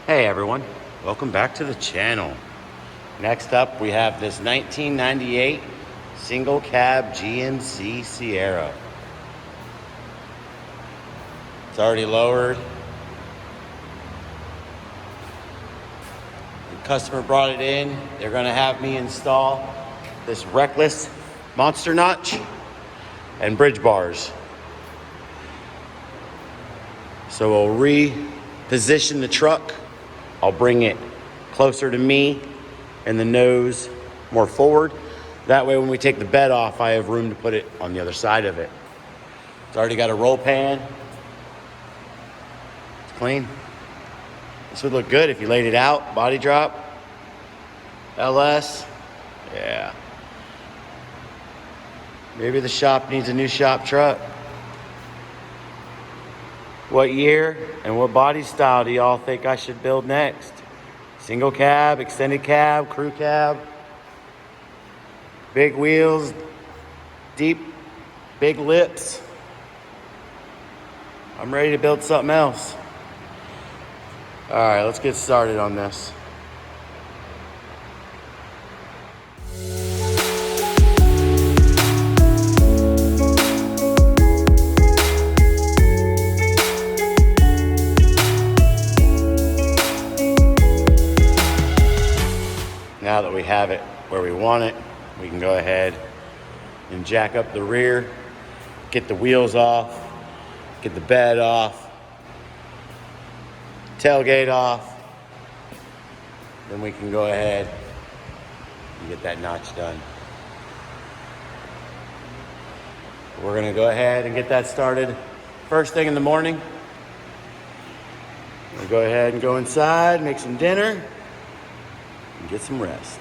Hey everyone, welcome back to the channel. Next up we have this 1998 single cab GMC Sierra. It's already lowered. The customer brought it in. They're gonna have me install this Reckless monster notch and bridge bars. So we'll reposition the truck. I'll bring it closer to me and the nose more forward. That way when we take the bed off, I have room to put it on the other side of it. It's already got a roll pan. It's clean. This would look good if you laid it out, body drop, LS, yeah. Maybe the shop needs a new shop truck. What year and what body style do y'all think I should build next? Single cab, extended cab, crew cab, big wheels, deep, big lips. I'm ready to build something else. All right, let's get started on this. Now that we have it where we want it, we can go ahead and jack up the rear, get the wheels off, get the bed off, tailgate off. Then we can go ahead and get that notch done. We're gonna go ahead and get that started first thing in the morning. We'll go ahead and go inside, make some dinner, and get some rest.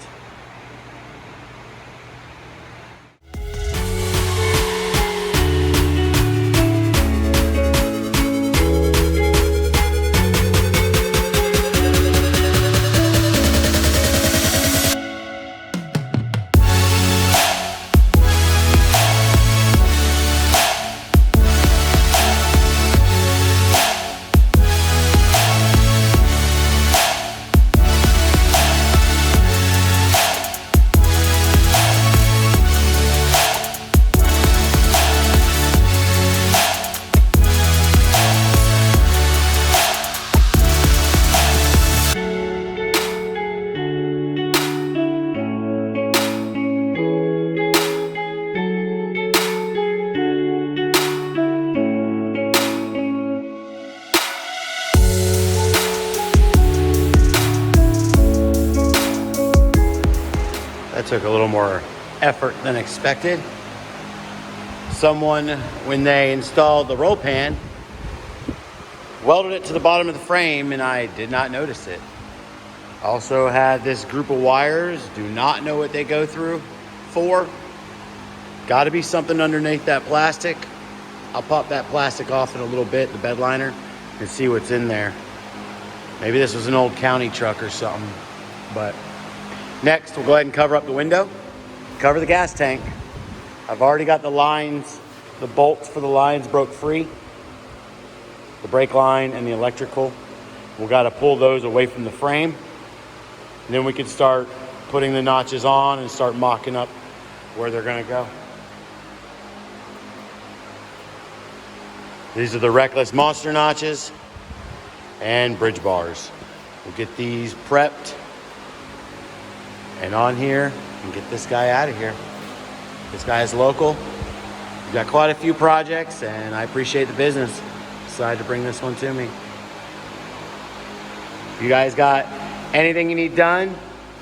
That took a little more effort than expected. Someone, when they installed the roll pan, welded it to the bottom of the frame and I did not notice it. Also had this group of wires, do not know what they go through for. Got to be something underneath that plastic. I'll pop that plastic off in a little bit, the bed liner, and see what's in there. Maybe this was an old county truck or something, but next, we'll go ahead and cover up the window, cover the gas tank. I've already got the lines, the bolts for the lines broke free, the brake line and the electrical. We've got to pull those away from the frame. And then we can start putting the notches on and start mocking up where they're going to go. These are the Reckless monster notches and bridge bars. We'll get these prepped and on here and get this guy out of here. This guy is local. We've got quite a few projects and I appreciate the business. Decided to bring this one to me. If you guys got anything you need done,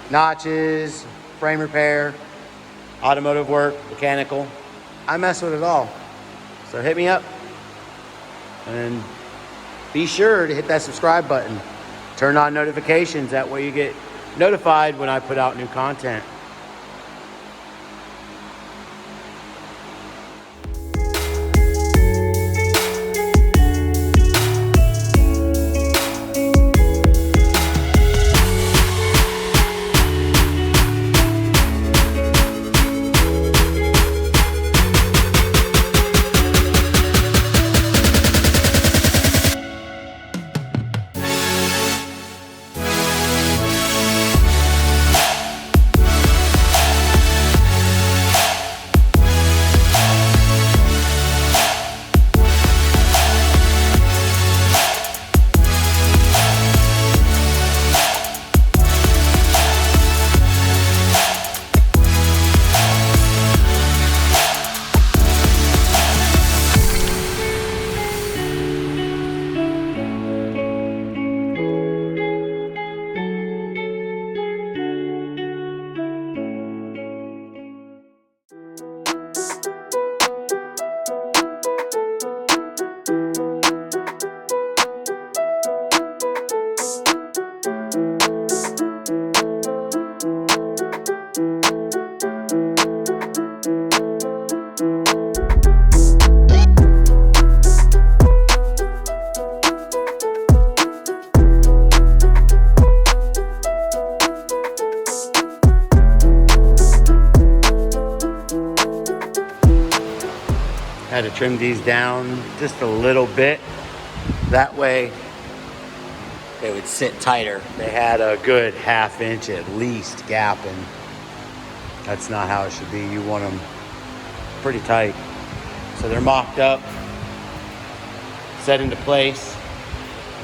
notches, frame repair, automotive work, mechanical, I mess with it all. So hit me up and be sure to hit that subscribe button. Turn on notifications, that way you get notified when I put out new content. trimmed these down just a little bit. That way they would sit tighter. They had a good 1/2 inch at least gap, and that's not how it should be. You want them pretty tight. So they're mocked up, set into place.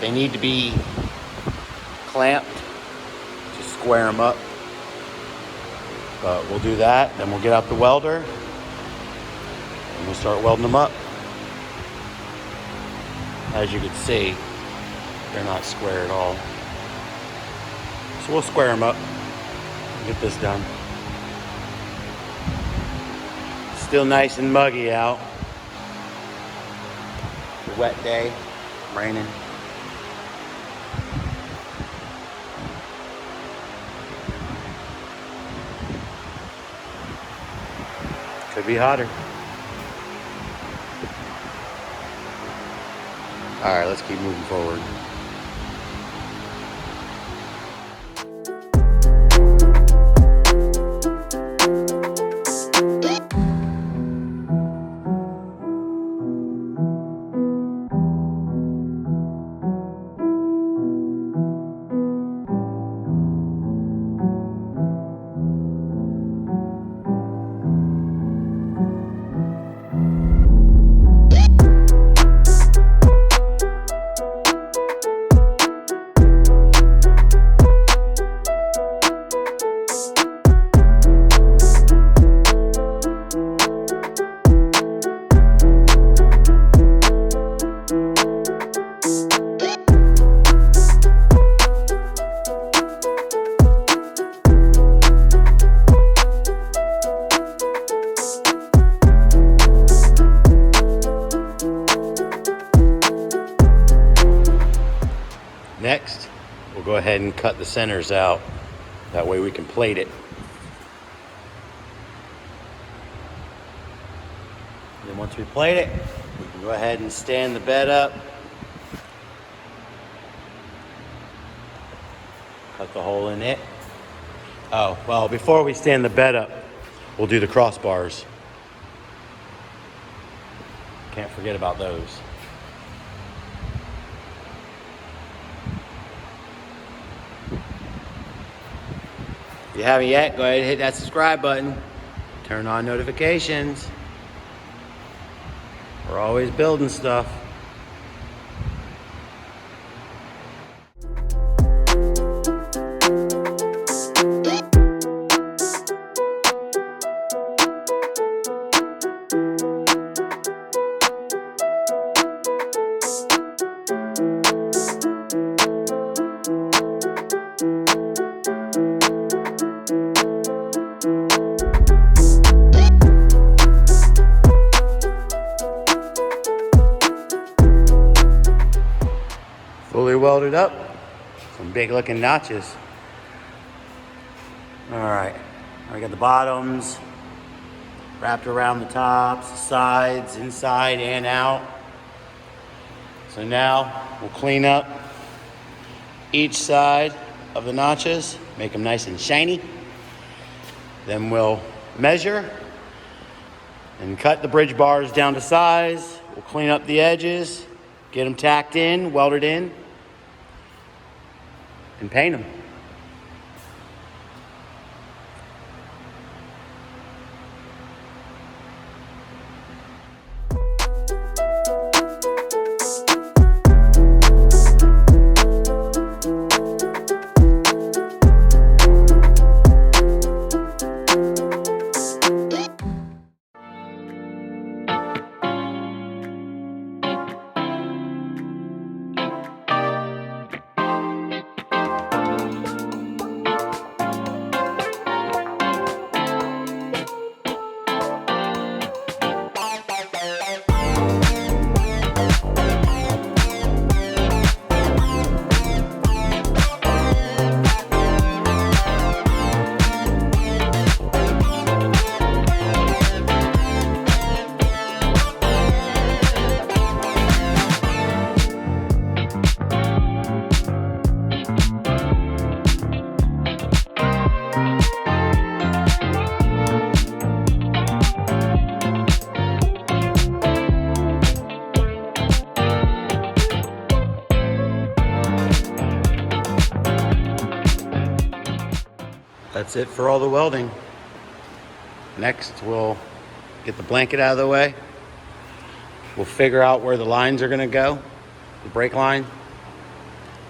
They need to be clamped to square them up. But we'll do that, then we'll get out the welder and we'll start welding them up. As you can see, they're not square at all. So we'll square them up and get this done. Still nice and muggy out. It's a wet day, raining. Could be hotter. All right, let's keep moving forward. Next, we'll go ahead and cut the centers out. That way we can plate it. Then once we plate it, we can go ahead and stand the bed up. Cut the hole in it. Oh, well, before we stand the bed up, we'll do the crossbars. Can't forget about those. If you haven't yet, go ahead and hit that subscribe button. Turn on notifications. We're always building stuff. Fully welded up, some big looking notches. All right, I got the bottoms wrapped around the tops, the sides, inside and out. So now we'll clean up each side of the notches, make them nice and shiny. Then we'll measure and cut the bridge bars down to size. We'll clean up the edges, get them tacked in, welded in, and paint them. that's it for all the welding. Next, we'll get the blanket out of the way. We'll figure out where the lines are gonna go, the brake line,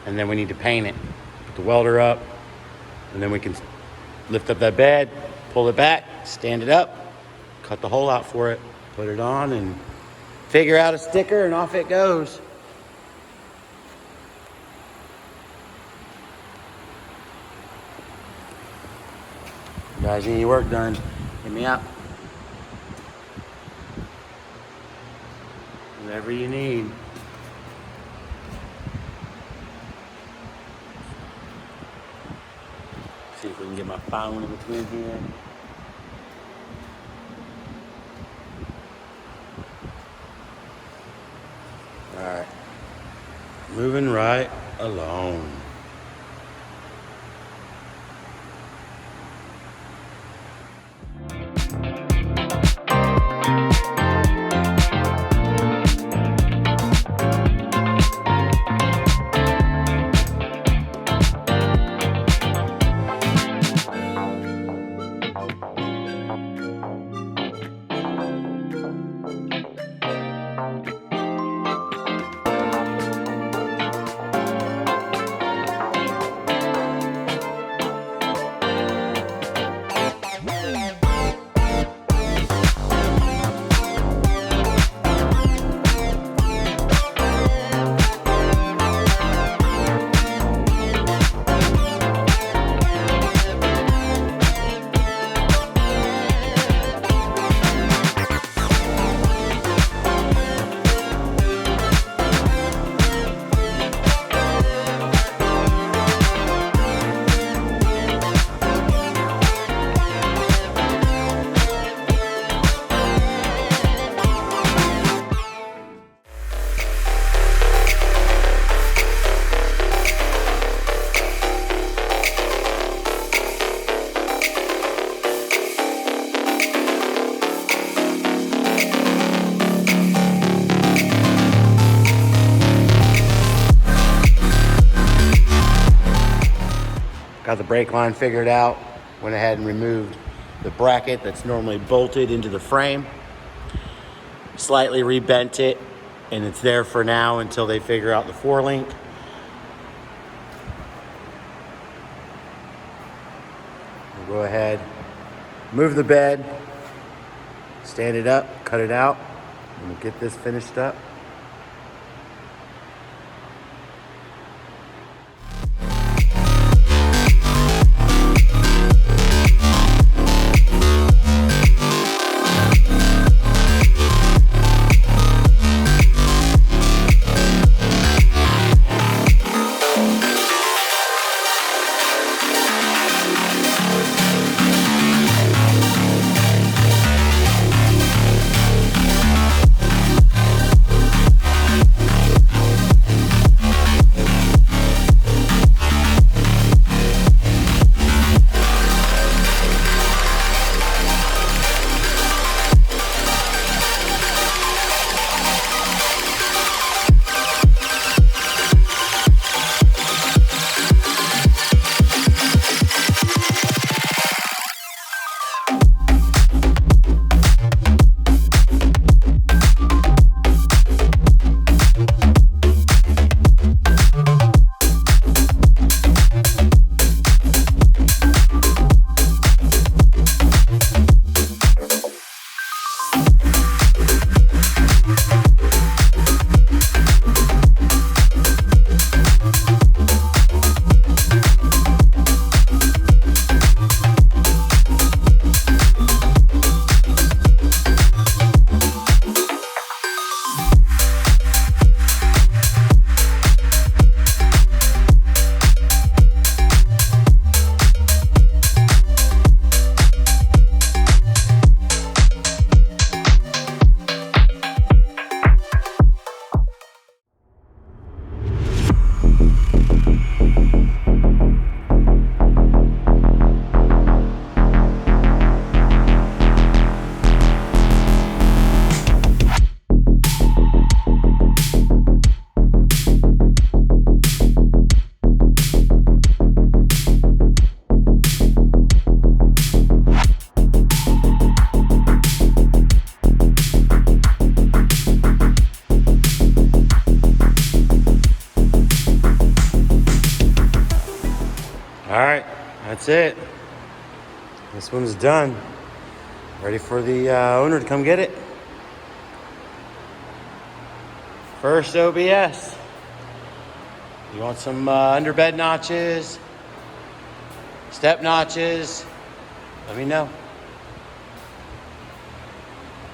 and then we need to paint it. Put the welder up, and then we can lift up that bed, pull it back, stand it up, cut the hole out for it, put it on, and figure out a sticker, and off it goes. You guys need any work done, hit me up. Whatever you need. See if we can get my phone in between here. All right, moving right along. Got the brake line figured out. Went ahead and removed the bracket that's normally bolted into the frame. Slightly rebent it, and it's there for now until they figure out the 4-link. We'll go ahead, move the bed, stand it up, cut it out, and we'll get this finished up. That's it. This one's done. Ready for the owner to come get it. First OBS. You want some underbed notches, step notches, let me know.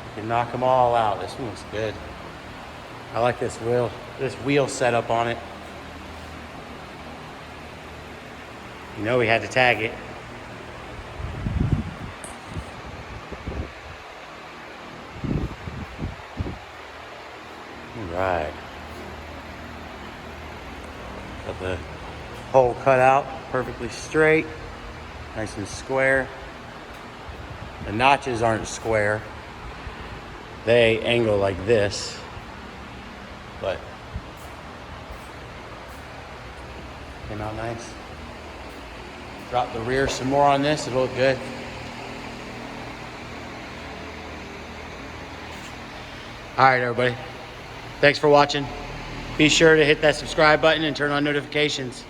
You can knock them all out. This one looks good. I like this wheel setup on it. You know we had to tag it. All right. Got the hole cut out perfectly straight, nice and square. The notches aren't square. They angle like this, but came out nice. Drop the rear some more on this, it'll look good. All right, everybody. Thanks for watching. Be sure to hit that subscribe button and turn on notifications.